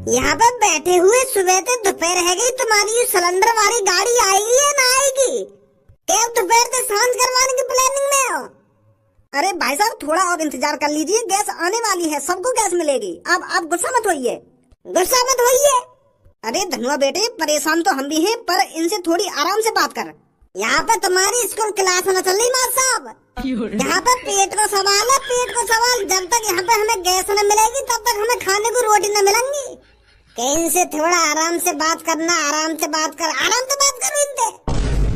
यहाँ पे बैठे हुए सुबह से दोपहर है गई, तुम्हारी ये सिलेंडर वाली गाड़ी आएगी या ना आएगी? क्या दोपहर से सांझ करवाने की प्लानिंग में हो? अरे भाई साहब थोड़ा और इंतजार कर लीजिए, गैस आने वाली है, सबको गैस मिलेगी। अब गुस्सा मत होइए, गुस्सा मत होइए। अरे धनुआ बेटे परेशान तो हम भी हैं, पर इनसे थोड़ी आराम से बात कर। यहाँ पे तुम्हारी स्कूल क्लास न चल रही मास्टर साहब। यहाँ पे पेट का सवाल है, पेट का सवाल। जब तक यहाँ पे हमें गैस न मिलेगी तब तक हमें खाने को रोटी न मिलेंगी। कहीं से थोड़ा आराम से बात करना, आराम से बात कर, आराम से बात करो इनसे।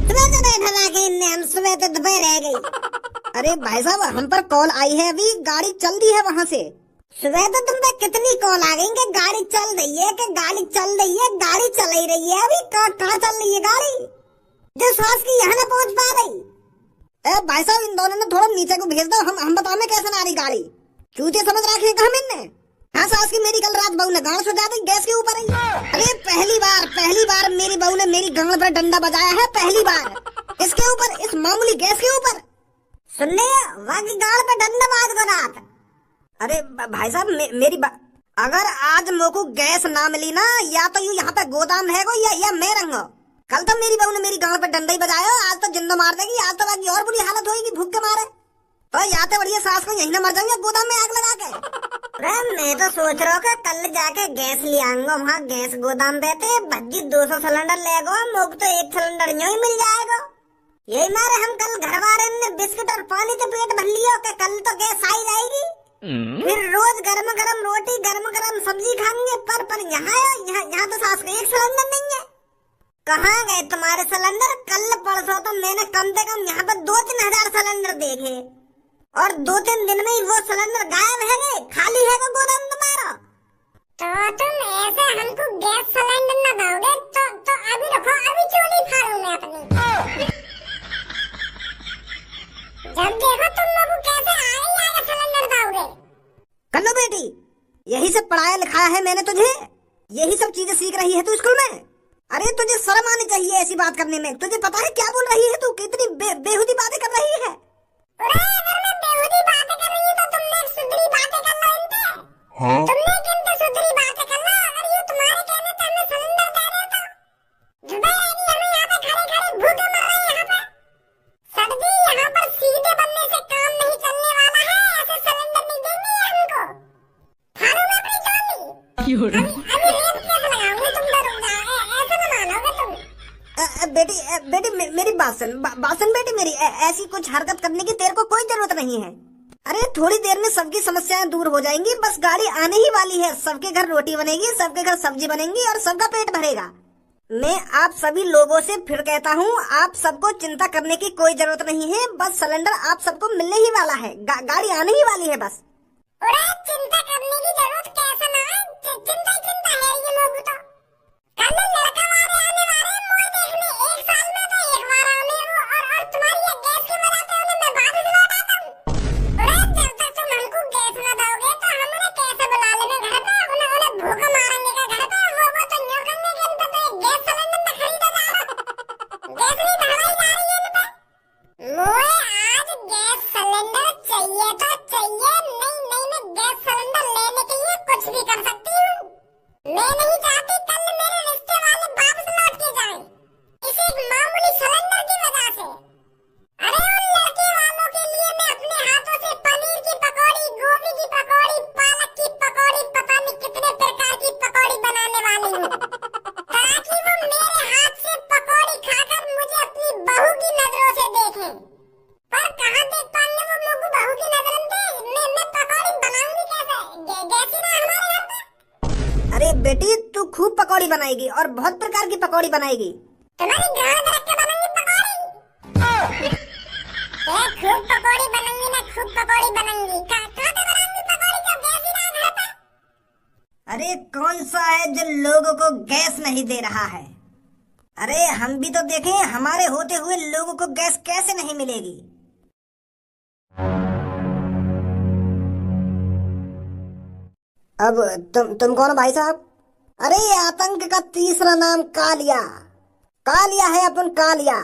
सुबह से बैठा रहा के इनने, हम सुबह तो दोपहर रह गई। अरे भाई साहब हम पर कॉल आई है, अभी गाड़ी चल रही है वहाँ से। सुबह तो तुम पे कितनी कॉल आ गई कि गाड़ी चल रही है, कि गाड़ी चल रही है, गाड़ी चल ही रही है। अभी कहाँ चल रही है गाड़ी जो सास की यहाँ न पहुँच पा रही? भाई साहब इन दोनों ने थोड़ा नीचे को भेज दो, हम बताओ कैसे ना आ रही गाड़ी। चूतिया समझ रखे हैं हम इनने। हाँ सास की मेरी कल रात बहू ने गाड़ सुझा दी, गैस के ऊपर ही। अरे पहली बार मेरी बहू ने मेरी गाड़ पर डंडा बजाया है, पहली बार। इसके ऊपर, इस मामूली गैस के ऊपर। सुनने वहाँ की गाड़ पे डंडा बाज को रात। अरे भाई साहब मेरी अगर आज मोको गैस ना मिली ना, या तो यू यहाँ पे गोदाम रहेगो या मैं रहूंगा। कल तो मेरी बहू ने मेरी गाड़ पे डंडा ही बजाया, आज तो जिंदा मार देगी। आज तो बाकी और बुरी हालत होगी भूख के मारे। तो या तो बढ़िया सास को यहीं ना मर जाऊंगा गोदाम में आग लगा के। मैं तो सोच रहा हूँ कि कल जाके गैस ले आऊंगा, वहाँ गैस गोदाम पे थे भज्जी 200 सिलेंडर ले गो, मोक तो 1 सिलेंडर यूं ही मिल जाएगा। यही मारे हम कल घर वाले ने बिस्किट और पानी से पेट भर लिया कि कल तो गैस आ ही जाएगी। फिर रोज गरम गरम रोटी, गरम गरम सब्जी खाएंगे। पर यहाँ तो सास का 1 सिलेंडर नहीं है। कहाँ गए तुम्हारे सिलेंडर? कल परसों तो मैंने कम से कम यहाँ पर 2-3 हजार सिलेंडर देखे, और 2-3 दिन में ही वो सिलेंडर गायब है गए, खाली है गोदाम तुम्हारा। तो तुम ऐसे हमको गैस सिलेंडर न दोगे तो अभी रखो, अभी चोली फाड़ू मैं अपनी। जब देखो तुम लोग कैसे आएगा सिलेंडर दोगे। कल्लो बेटी यही सब पढ़ाया लिखाया है मैंने तुझे, यही सब चीजें सीख रही है तू स्कूल में। अरे तुझे शर्म आनी चाहिए ऐसी बात करने में। तुझे पता है क्या बोल रही है तू? कितनी बेहुदी बातें कर रही है। अगर मैं बेहुदी बातें कर रही हूँ तो तुमने सुधरी बातें कर लो इनसे। हाँ? तुमने किनसे सुधरी बातें कर लो? अगर ये तुम्हारे कहने पे हमें सिलेंडर दे रहे तो जुबाई आएगी हमें। यहाँ पे खड़े खड़े भूखे मर रहे हैं यहाँ पे। सर जी यहाँ पर सीधे बनने से काम नहीं चलने वाला है, ऐसे सिलेंडर नहीं देंगे हमको। फाड़ू मैं अपनी चोली। अभी रेप केस लगाऊंगी, तुम डरोगे। बेटी मेरी बात सुन बेटी मेरी। ऐसी कुछ हरकत करने की तेरे को कोई जरूरत नहीं है। अरे थोड़ी देर में सबकी समस्याएं दूर हो जाएंगी, बस गाड़ी आने ही वाली है। सबके घर रोटी बनेगी, सबके घर सब्जी बनेगी और सबका पेट भरेगा। मैं आप सभी लोगों से फिर कहता हूँ, आप सबको चिंता करने की कोई जरूरत नहीं है। बस सिलेंडर आप सबको मिलने ही वाला है, गाड़ी आने ही वाली है बस। चिंता करने की जरूरत कैसे ना है, चिंता है ये लोग तो। कल लड़का वाले आने वाले हैं मोर देखने, 1 साल में तो 1 बार आने वो, और तुम्हारी ये गैस की वजह से उन्हें मैं बाद में लौट आता हूँ। जब तक तुम हमको गैस न दोगे तो हम उन्हें कैसे बुला लेंगे घर पे? उन्हें भूख मारेंगे का घर पे? वो तो न्यू करने के लिए तो गैस सिलेंडर न खरीदा जा रहा, गैस नहीं भरवाई जा रही है इन पे। मोए आज गैस सिलेंडर चाहिए तो चाहिए, नहीं मैं गैस सिलेंडर लेने के लिए कुछ भी कर सकती हूँ। मैं नहीं चाहती कल मेरे रिश्ते वाले वापस लौट के जाएं, इसी एक मामूली सिलेंडर की वजह से। अरे उन लड़के वालों के लिए मैं अपने हाथों से पनीर की पकौड़ी, गोभी की पकौड़ी, पालक की पकौड़ी, पता नहीं कितने प्रकार की पकौड़ी बनाने वाली हूँ, ताकि वो मेरे हाथ से पकौड़ी खाकर मुझे अपनी बहू की नजरों से देखें। पर कहाँ देख पाएंगे वो लोग बहू की नजरों से? मैं पकौड़ी बनाऊंगी कैसे? गैस ही ना हमारे घर पे। अरे बेटी तू खूब पकौड़ी बनाएगी और बहुत प्रकार की पकौड़ी बनाएगी। तुम्हारी गांड रख के बनाऊंगी पकौड़ी। खूब पकौड़ी बनाऊंगी ना, खूब पकौड़ी बनाऊंगी। कहाँ पे बनाऊंगी पकौड़ी जब गैस ही ना घर पे? अरे कौन सा है जो लोगों को गैस नहीं दे रहा है? अरे हम भी तो देखें, हमारे होते हुए लोगों को गैस कैसे नहीं मिलेगी। अब तुम कौन भाई साहब? अरे आतंक का तीसरा नाम कालिया है अपन, कालिया।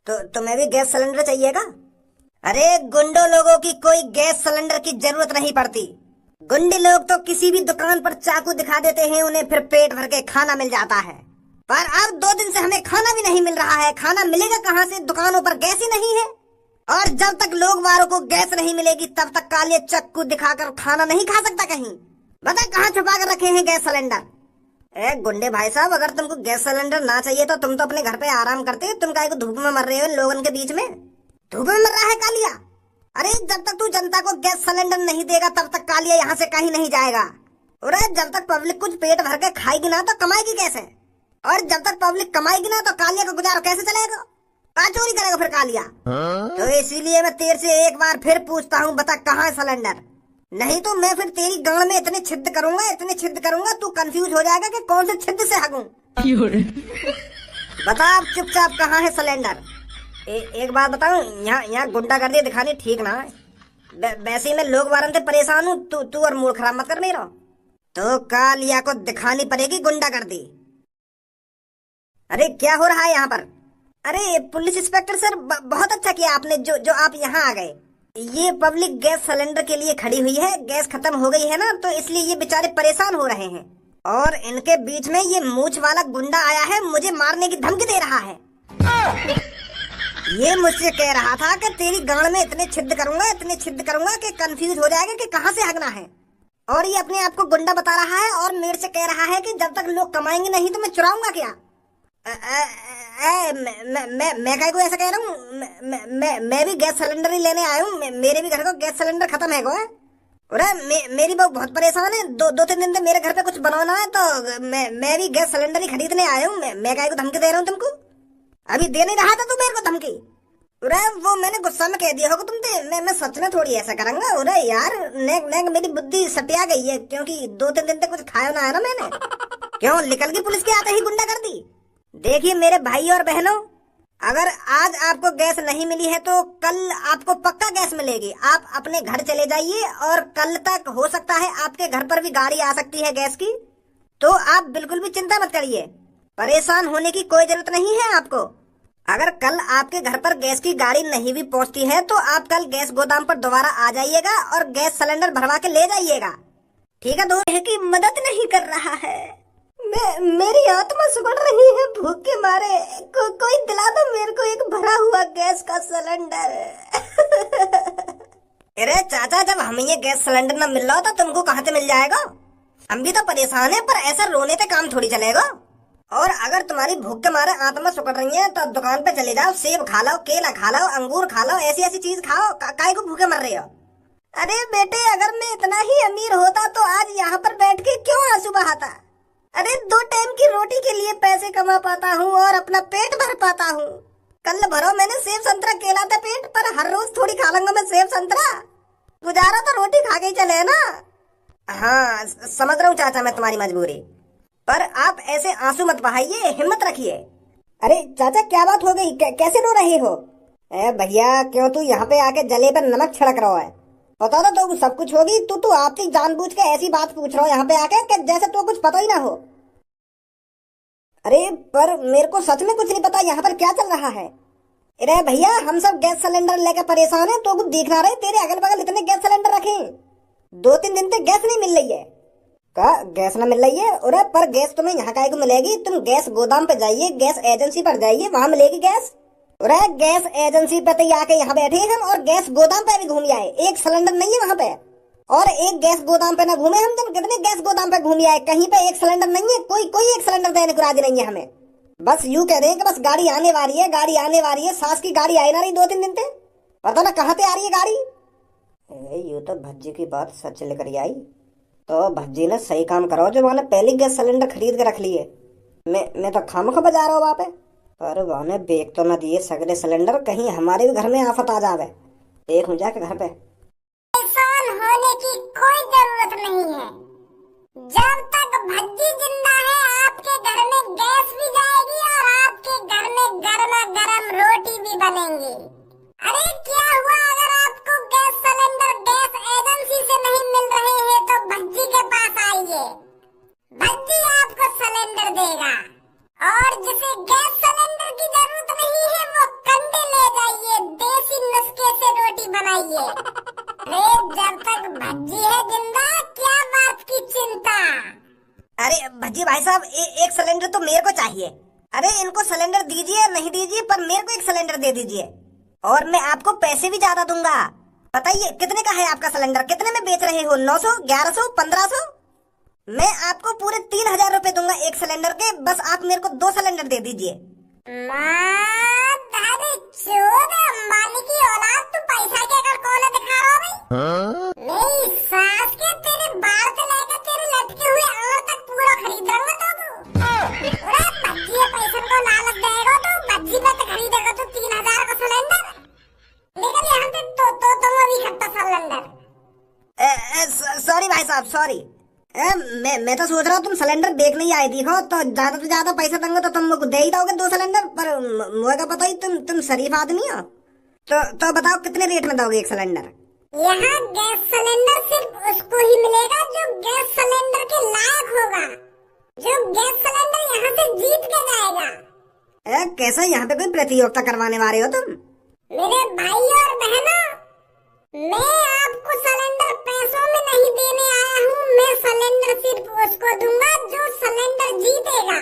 तो तुम्हें भी गैस सिलेंडर चाहिएगा? अरे गुंडों लोगों की कोई गैस सिलेंडर की जरूरत नहीं पड़ती। गुंडे लोग तो किसी भी दुकान पर चाकू दिखा देते हैं, उन्हें फिर पेट भर के खाना मिल जाता है। पर अब 2 दिन से हमें खाना भी नहीं मिल रहा है। खाना मिलेगा कहाँ से, दुकानों पर गैस ही नहीं है। और जब तक लोग वालों को गैस नहीं मिलेगी तब तक काले चाकू दिखाकर खाना नहीं खा सकता कहीं। बता कहाँ छुपा कर रखे हैं गैस सिलेंडर। ए गुंडे भाई साहब, अगर तुमको गैस सिलेंडर ना चाहिए तो तुम तो अपने घर पे आराम करते। तुम काहे को धूप में मर रहे हो इन लोगों के बीच में? धूप में मर रहा है कालिया? अरे जब तक तू जनता को गैस सिलेंडर नहीं देगा तब तक कालिया यहाँ से कहीं नहीं जाएगा। और जब तक पब्लिक कुछ पेट भर के खाएगी ना तो कमाएगी कैसे? और जब तक पब्लिक कमाएगी ना तो कालिया का गुजारा कैसे चलेगा? कहाँ चोरी करेगा फिर कालिया? तो इसीलिए मैं तेरे से एक बार फिर पूछता हूँ, बता कहाँ है सिलेंडर? नहीं तो मैं फिर तेरी गांड में इतने छिद्र करूंगा तू कंफ्यूज हो जाएगा कि कौन से छिद्र से हगूं। बता अब चुपचाप कहाँ है सिलेंडर? एक बात बताऊं, यहाँ गुंडागर्दी दिखानी ठीक ना है। वैसे ही मैं लोग वारन से परेशान हूँ, तू और मूड खराब मत कर मेरा। तो कालिया को दिखानी पड़ेगी गुंडागर्दी। अरे क्या हो रहा है यहाँ पर? अरे पुलिस इंस्पेक्टर सर, बहुत अच्छा किया आपने जो आप यहाँ आ गए। ये पब्लिक गैस सिलेंडर के लिए खड़ी हुई है। गैस खत्म हो गई है ना, तो इसलिए ये बेचारे परेशान हो रहे हैं। और इनके बीच में ये मूछ वाला गुंडा आया है, मुझे मारने की धमकी दे रहा है। ये मुझसे कह रहा था कि तेरी गांड में इतने छिद्र करूंगा कि कंफ्यूज हो जाएगा कि कहाँ से हगना है। और ये अपने आप को गुंडा बता रहा है और मेरे से कह रहा है कि जब तक लोग कमाएंगे नहीं तो मैं चुराऊंगा क्या? मैं काय को ऐसा कह रहा हूँ? मैं भी गैस सिलेंडर ही लेने आया हूँ। मेरे भी घर को गैस सिलेंडर खत्म है। मेरी बहू बहुत परेशान है। 2-3 दिन से मेरे घर पे कुछ बनाना है, तो मैं भी गैस सिलेंडर ही खरीदने आया हूँ। मैं काय को धमकी दे रहा हूँ तुमको? अभी दे नहीं रहा था तू मेरे को धमकी? वो मैंने गुस्सा में कह दिया होगा तुमसे। मैं सच में थोड़ी ऐसा करूंगा। अरे यार नेक मेरी बुद्धि सटिया गई है, क्योंकि 2-3 दिन तक कुछ खाया ना है ना मैंने। क्यों निकल गई पुलिस के आते ही गुंडा कर दी? देखिए मेरे भाई और बहनों, अगर आज आपको गैस नहीं मिली है तो कल आपको पक्का गैस मिलेगी। आप अपने घर चले जाइए और कल तक हो सकता है आपके घर पर भी गाड़ी आ सकती है गैस की। तो आप बिल्कुल भी चिंता मत करिए, परेशान होने की कोई जरूरत नहीं है आपको। अगर कल आपके घर पर गैस की गाड़ी नहीं भी पहुंचती है तो आप कल गैस गोदाम पर दोबारा आ जाइएगा और गैस सिलेंडर भरवा के ले जाइएगा, ठीक है? दोस्त की मदद नहीं कर रहा है। मेरी आत्मा सुगड़ रही है भूख के मारे। कोई दिला दो मेरे को एक भरा हुआ गैस का सिलेंडर। अरे चाचा, जब हमें ये गैस सिलेंडर न मिल रहा तो तुमको कहाँ से मिल जाएगा? हम भी तो परेशान है, पर ऐसा रोने से काम थोड़ी चलेगा। और अगर तुम्हारी भूख के मारे आत्मा सुकड़ रही है तो दुकान पे चले जाओ, सेब खा लो, केला खा लो, अंगूर खा लो, ऐसी चीज खाओ। काय को भूखे मर रहे हो? अरे बेटे, अगर मैं इतना ही अमीर होता तो आज यहाँ पर बैठ के क्यों आंसू बहाता? अरे 2 टाइम की रोटी के लिए पैसे कमा पाता हूँ और अपना पेट भर पाता हूँ। कल भरो मैंने सेब संतरा केला था पेट, पर हर रोज थोड़ी खा लूंगा मैं सेब संतरा। गुजारा तो रोटी खा के ही चले ना। हाँ समझ रहा हूँ चाचा मैं तुम्हारी मजबूरी, पर आप ऐसे आंसू मत बहाइए, हिम्मत रखिए। अरे चाचा क्या बात हो गई, कैसे रो रहे हो? भैया क्यों तू यहाँ पे आके जले पर नमक छिड़क रहा है? पता था तो सब कुछ होगी। तू आप ही जानबूझ के ऐसी बात पूछ रहा हो यहाँ पे आके कि जैसे तो कुछ पता ही ना हो। अरे पर मेरे को सच में कुछ नहीं पता यहाँ पर क्या चल रहा है। अरे भैया हम सब गैस सिलेंडर लेकर परेशान है, तो कुछ देखना रहे तेरे अगल बगल इतने गैस सिलेंडर रखे, 2-3 दिन से गैस नहीं मिल रही है। का गैस ना मिल रही है? अरे पर गैस तुम्हें यहाँ काय को मिलेगी? तुम गैस गोदाम पे जाइए, गैस एजेंसी पर जाइए, वहाँ मिलेगी गैस। अरे गैस एजेंसी पे तो आके यहाँ बैठे हैं हम, और गैस गोदाम पे भी घूम आए। एक सिलेंडर नहीं है वहाँ पे, और एक गैस गोदाम पे ना घूमे हम। तुम कितने गैस गोदाम पे घूम आए, कहीं पे एक सिलेंडर नहीं है। कोई एक सिलेंडर देने को राजी नहीं है हमें। बस यूँ कह रहे हैं कि बस गाड़ी आने वाली है। सास की गाड़ी आई ना रही 2-3 दिन से, पता ना कहाँ से आ रही है गाड़ी। यूँ तो भज्जी की बात सच लेकर आई, तो भज्जी ने सही काम करो जो वहाँ पहले गैस सिलेंडर खरीद के रख लिए। मैं तो खामखा बजा रहा हूँ वहाँ पे, पर वहाँ बेच तो न दिए सगले सिलेंडर, कहीं हमारे भी घर में आफत आ जावे। देख हूँ जाके घर पे। परेशान होने की कोई जरूरत नहीं है। जब तक भज्जी जिंदा है आपके घर में गैस भी जाएगी और आपके घर में गर्मा गर्म रोटी भी बनेंगी। अरे क्या हुआ, अगर आपको गैस सिलेंडर गैस एजेंसी से नहीं मिल रहे हैं तो भज्जी के पास आइए, भज्जी आपको सिलेंडर देगा। और जिसे गैस सिलेंडर की जरूरत नहीं है वो कंडे ले जाइए, देसी नुस्खे से रोटी बनाइए। जब तक भज्जी है जिंदा अरे भज्जी भाई साहब, एक सिलेंडर तो मेरे को चाहिए। अरे इनको सिलेंडर दीजिए नहीं दीजिए, पर मेरे को एक सिलेंडर दे दीजिए, और मैं आपको पैसे भी ज्यादा दूंगा। बताइए कितने का है आपका सिलेंडर, कितने में बेच रहे हो? 900, 1100, 1500? मैं आपको पूरे 3000 रुपए दूंगा एक सिलेंडर के, बस आप मेरे को 2 सिलेंडर दे दीजिए। मालिक की औलाद, तू पैसा के अगर कौन दिखा रहा भाई? मेरी सास के तेरे बाल से लेकर तेरे लटके हुए आंख तक पूरा खरीद दूंगा तो तू। अरे बच्ची पैसा को लालच देगा तो बच्ची पे तो खरीदेगा तो 3000 का सिलेंडर। लेकिन यहाँ से तो तुम अभी खट्टा सिलेंडर। सॉरी भाई साहब, सॉरी। मैं तो सोच रहा हूँ तुम सिलेंडर देख नहीं आए, देखो तो ज्यादा से ज्यादा पैसा दूंगा तो तुम मुझे दे ही दोगे 2 सिलेंडर, पर मुझे क्या पता ही तुम शरीफ आदमी हो। तो बताओ कितने रेट में दोगे एक सिलेंडर? यहाँ गैस सिलेंडर सिर्फ उसको ही मिलेगा जो गैस सिलेंडर के लायक होगा, जो गैस सिलेंडर यहाँ से जीत के जाएगा। कैसा यहाँ पे कोई प्रतियोगिता करवाने वाले हो तुम? मेरे भाई और बहनों, मैं आपको सिलेंडर पैसों में नहीं देने आया हूँ, मैं सिलेंडर सिर्फ उसको दूंगा जो सिलेंडर जीतेगा।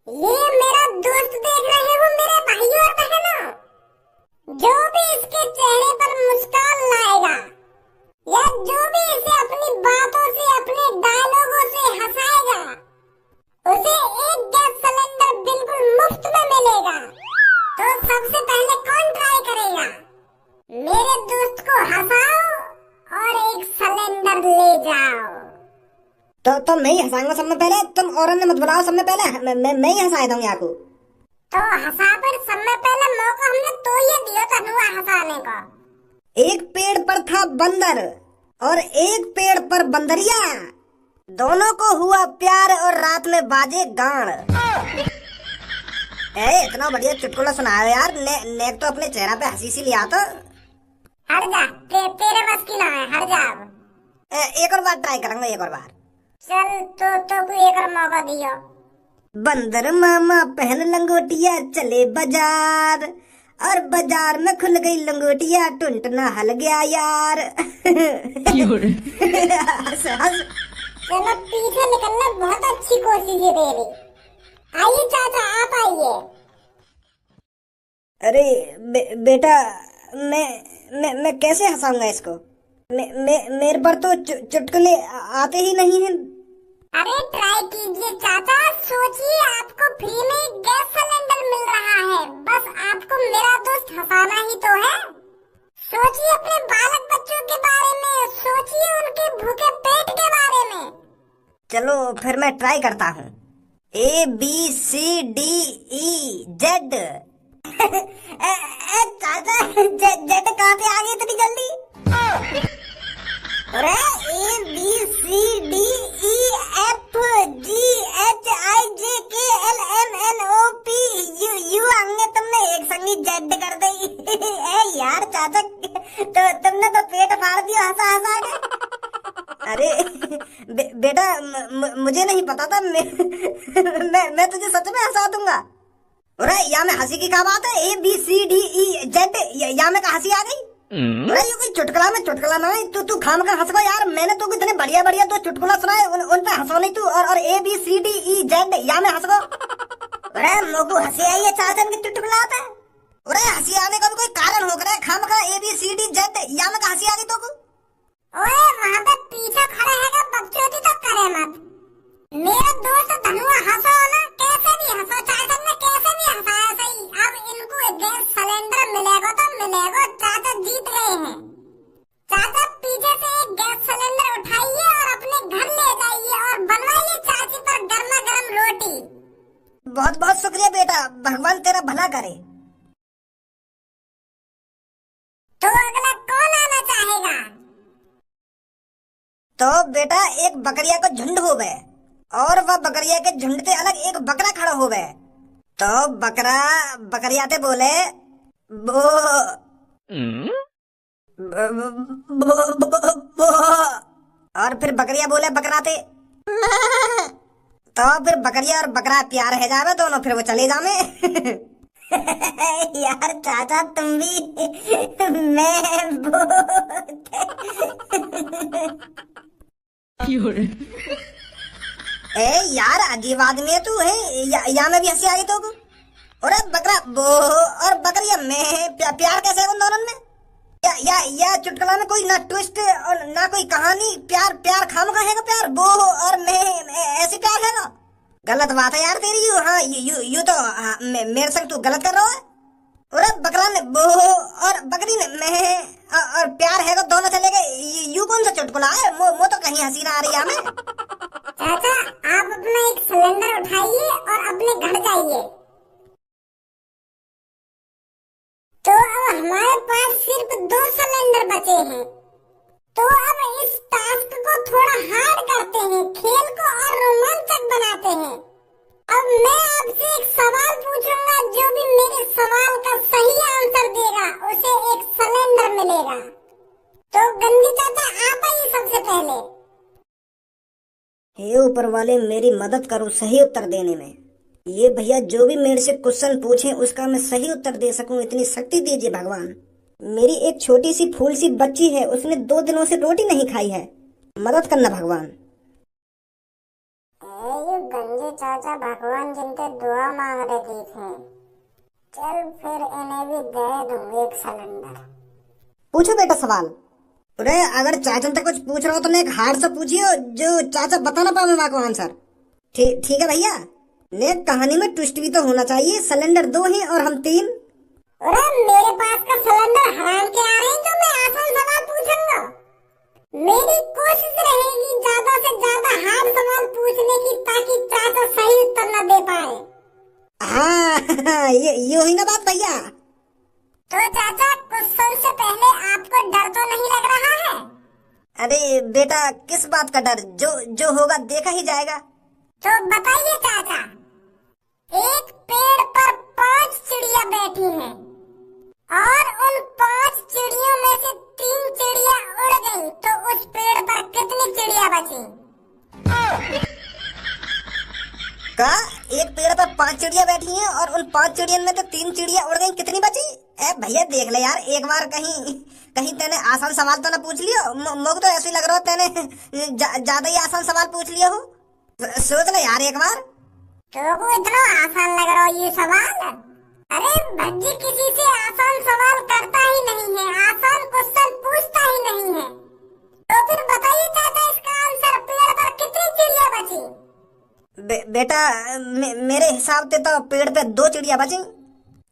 ये मेरा दोस्त देख रहे हो मेरे भाई और बहनों, जो भी इसके चेहरे पर मुस्कान लाएगा या जो भी इसे अपनी बातों से, अपने डायलॉगों से हंसाएगा, उसे एक गैस सिलेंडर बिल्कुल मुफ्त में मिलेगा। तो सबसे पहले कौन ट्राई करेगा? मेरे दोस्त को हंसाओ और एक सिलेंडर ले जाओ। तो मैं ही हंसाऊंगा सबसे पहले, तुम और ने मत बुलाओ सबसे पहले, मैं ही हंसा दूंगी आपको। तो हंसा पर सबसे पहले मौका हमने तो ये दिया था नुआ हंसाने को। एक पेड़ पर था बंदर और एक पेड़ पर बंदरिया, दोनों को हुआ प्यार और रात में बाजे गान। इतना बढ़िया चुटकुला सुनाया यार, नेक तो अपने चेहरा पे हंसी सी लिया। तो हट जा, तेरे बस की ना है, हट जा। एक और बार ट्राई करूंगा, एक और बार। चल तो कोई एक और मौका दियो। बंदर मामा पहन लंगोटिया चले बाजार, और बाजार में खुल गई लंगोटिया, टुनटुना हल गया यार। चलो पीछे निकलना बहुत अच्छी कोशिश है तेरी। आइए चाचा, आप आइए। अरे बेटा, मैं कैसे हंसाऊंगा इसको? मेरे पर तो चुटकुले आते ही नहीं हैं। अरे ट्राई कीजिए चाचा, सोचिए आपको फ्री में गैस सिलेंडर मिल रहा है, बस आपको मेरा दोस्त हंसाना ही तो है। सोचिए अपने बालक बच्चों के बारे में, सोचिए उनके भूखे पेट के बारे में। चलो फिर मैं ट्राई करता हूँ। ABCDEZ। चाचा जेड कहाँ पे आ गई इतनी जल्दी? अरे ABCDEFGHIJKLMNOPQ अंगे तुमने एक संगी जेड कर दी। यार चाचा, तो तुमने तो पेट फाड़ दिया हंसा हंसा के। अरे बेटा, मुझे नहीं पता था, मैं तुझे सच में हंसा दूंगा। अरे यहाँ में हंसी की क्या बात है? ABCDEZ, यहाँ में हंसी आ गई। अरे ये कोई चुटकुला ना है, तू खाम का हंसवा यार। मैंने तो इतने बढ़िया बढ़िया तो चुटकुला सुनाए, उन पे हंसो नहीं तू। और ABCDEZ यहाँ में हंसो। अरे लोगों हंसी आई है चाचा के चुटकुला आता है। अरे हंसी आने का भी कोई कारण हो गया, खाम का ABCDZ यहाँ में हंसी आ गई तो। ओए वहाँ पे पीछे खड़े हैगा, बकचोदी तो करे मत। मेरा दोस्त धनुआ हंसो ना, कैसे भी हंसो, चाचा ने कैसे भी हंसाया सही। अब इनको गैस सिलेंडर मिलेगा तो मिलेगा, चाचा जीत गए हैं। चाचा पीछे से एक गैस सिलेंडर उठाइए और अपने घर ले जाइए और बनवाइए चाची पर गर्मा गर्म रोटी। बहुत बहुत शुक्रिया बेटा, भगवान तेरा भला करे। तो अगला कौन आना चाहेगा? तो बेटा, एक बकरिया का झुंड हो गए और वह बकरिया के झुंड से अलग एक बकरा खड़ा हो गए। तो बकरिया से बोले बो, बो, और फिर बकरिया बोले बकरा से। तो फिर बकरिया और बकरा प्यार है जावे दोनों, फिर वो चले जावे। यार चाचा तुम भी मैं ए यार अजीब आदमी है तू है। या में भी हंसी आ गई तो और बकरा वो और बकरिया में प्यार कैसे है उन दोनों में? या चुटकुला में कोई ना ट्विस्ट और ना कोई कहानी। प्यार प्यार खामखा है प्यार वो और मैं ऐसे प्यार है ना? गलत बात है यार तेरी। हाँ यू तो मेरे संग तू गलत कर रहा है। और बकरा ने वो और बकरी ने मैं और प्यार है दोनों चले गए। यू कौन सा चुटकुला है? वो तो कहीं हंसी ना आ रही है हमें। चाचा आप अपना एक सिलेंडर उठाइए और अपने घर जाइए। तो अब हमारे पास सिर्फ 2 सिलेंडर बचे हैं। तो अब इस टास्क को थोड़ा हार्ड करते हैं, खेल को और रोमांचक बनाते हैं। अब मैं आपसे एक सवाल पूछूंगा, जो भी मेरे सवाल का सही आंसर देगा उसे एक सिलेंडर मिलेगा। तो गंदी चाचा आप आइए सबसे पहले। हे ऊपर वाले मेरी मदद करो सही उत्तर देने में। ये भैया जो भी मेरे से क्वेश्चन पूछे उसका मैं सही उत्तर दे सकूं इतनी शक्ति दीजिए भगवान। मेरी एक छोटी सी फूल सी बच्ची है, उसने 2 दिनों से रोटी नहीं खाई है। मदद करना भगवान। ये गंजे चाचा भगवान जिनके दुआ मांग रहे देखे। चल फिर इन्हें भी दे दूंगी एक सिलेंडर। पूछो बेटा सवाल। अरे अगर चाचा तक कुछ पूछ रहा हो तो मैं एक हार्ड सा पूछिए जो चाचा बता ना पाऊँ को आंसर। ठीक है भैया। ने कहानी में ट्विस्ट भी तो होना चाहिए। सिलेंडर 2 हैं और हम 3। अरे मेरे पास का सिलेंडर हराम के आ रहे हैं तो मैं आसान सवाल पूछूंगा। मेरी कोशिश रहेगी ज्यादा से ज्यादा हार्ड सवाल पूछने की, ताकि चाचा सही उत्तर न दे पाए। हाँ ये हुई ना बात भैया। तो चाचा क्वेश्चन से पहले आपको डर तो नहीं लग रहा है? अरे बेटा किस बात का डर? जो होगा देखा ही जाएगा। तो बताइए चाचा, एक पेड़ पर 5 चिड़िया बैठी हैं और उन 5 चिड़ियों में से 3 चिड़िया उड़ गईं, तो उस पेड़ पर कितनी चिड़िया बची? का एक पेड़ पर 5 चिड़िया बैठी हैं और उन 5 चिड़ियों में तो 3 चिड़िया उड़ गईं, कितनी बची? ए भैया देख ले यार एक बार कहीं तेने आसान सवाल तो ना पूछ लियो। मुझे तो ऐसे ही लग रहा हो तेने ज्यादा ही आसान सवाल पूछ लिया हो। सोच ले यार एक बार। तो इतना आसान लग रहा है ये सवाल? अरे भज्जी किसी से आसान सवाल करता ही नहीं है, आसान क्वेश्चन पूछता ही नहीं है। तो फिर बताइए चाचा इसका आंसर, पेड़ पर कितनी चिड़िया बची? बेटा मेरे हिसाब से तो पेड़ पे 2 चिड़िया बची।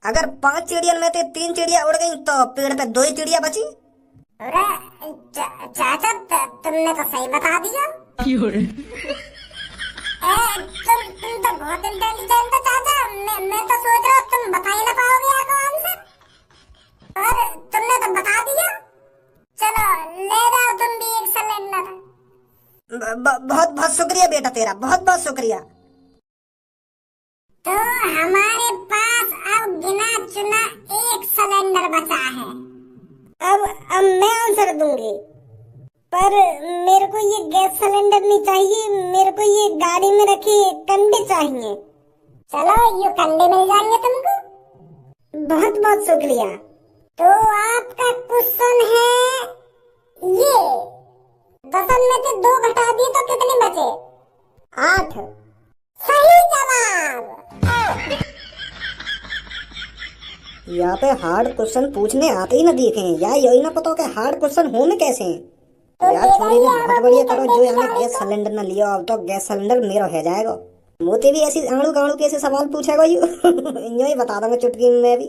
अगर 5 चिड़ियों में से 3 चिड़िया उड़ गई तो पेड़ पे 2 ही चिड़िया बची। अरे चाचा तुमने तो सही बता दिया। तुम तो बहुत इंटेलिजेंट हो चाचा। मैं तो सोच रहा तुम बता ही ना पाओगे आपको आंसर, और तुमने तो बता दिया। चलो ले जाओ तुम भी एक सिलेंडर। बहुत बहुत शुक्रिया बेटा तेरा, बहुत बहुत शुक्रिया। तो हमारे पास अब गिना चुना एक सिलेंडर बचा है। अब मैं आंसर दूंगी, पर मेरे को ये गैस सिलेंडर नहीं चाहिए, मेरे को ये गाड़ी में रखे कंडे चाहिए। चलो ये कंडे मिल जाएंगे तुमको। बहुत बहुत शुक्रिया। तो आपका क्वेश्चन है ये, 10 में से 2 घटा दिए तो कितने बचे? 8। सही जवाब। यहाँ पे हार्ड क्वेश्चन पूछने आते ही ना देखे हैं या यही ना पता कि हार्ड क्वेश्चन होने कैसे हैं। तो यार छोड़ी भी बहुत बढ़िया करो जो यहाँ गैस सिलेंडर ना लिया। अब तो गैस सिलेंडर मेरा हो जाएगा। मोती भी ऐसी आड़ू गाड़ू के ऐसे सवाल पूछेगा यू यूं ही बता दूंगा चुटकी में भी।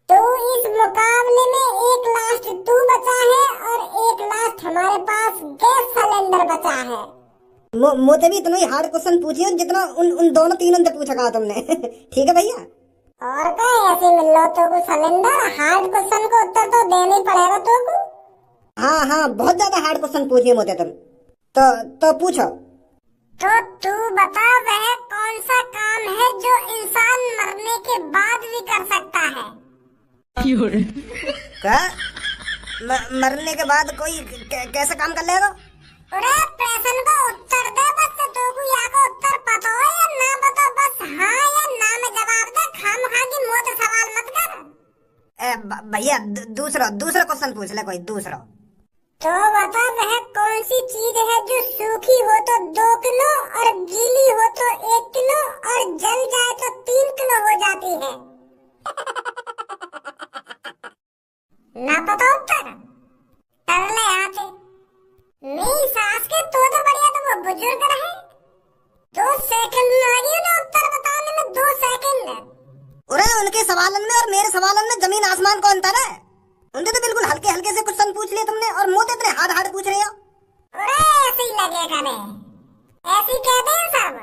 तो इस मुकाबले में एक लास्ट तू बचा है और एक लास्ट हमारे पास गैस सिलेंडर बचा है। मोते भी इतना ही हार्ड क्वेश्चन पूछिए जितना उन दोनों तीनों से पूछा कहा तुमने ठीक है भैया। और क्या ऐसे मिल लो तो सिलेंडर, हार्ड क्वेश्चन को उत्तर तो देना ही पड़ेगा तुमको। हाँ बहुत ज्यादा हार्ड क्वेश्चन पूछिए मोते तुम। तो पूछो। तो तू बता वह कौन सा काम है जो इंसान मरने के बाद भी कर सकता है? क्या? मरने के बाद कोई कैसे काम कर लेगा? अरे प्रश्न का उत्तर दे बस। तू को यहाँ का उत्तर पता हो या ना पता, बस हाँ या ना में जवाब दे। खामखा की मुंह से सवाल मत कर। भैया दूसरा क्वेश्चन पूछ ले कोई दूसरा। तो बता वह कौन सी चीज है जो सूखी सूखी हो तो 2 किलो और गीली हो तो 1 किलो और जल जाए तो 3 किलो हो जाती है। ना पता उत्तर टरले आते मेरी सास के तो बढ़िया तो वो बुजुर्ग रहे। 2 सेकंड लगी उन्हें उत्तर बताने में, 2 सेकंड। अरे उनके सवालन में और मेरे सवालन में जमीन आसमान का अंतर है। उनसे तो बिल्कुल हल्के हल्के से क्वेश्चन पूछ लिए तुमने और मुझे इतने हार्ड हार्ड पूछ रहे हो। अरे ऐसे ही लगेगा ने, ऐसे ही कहते हैं सब।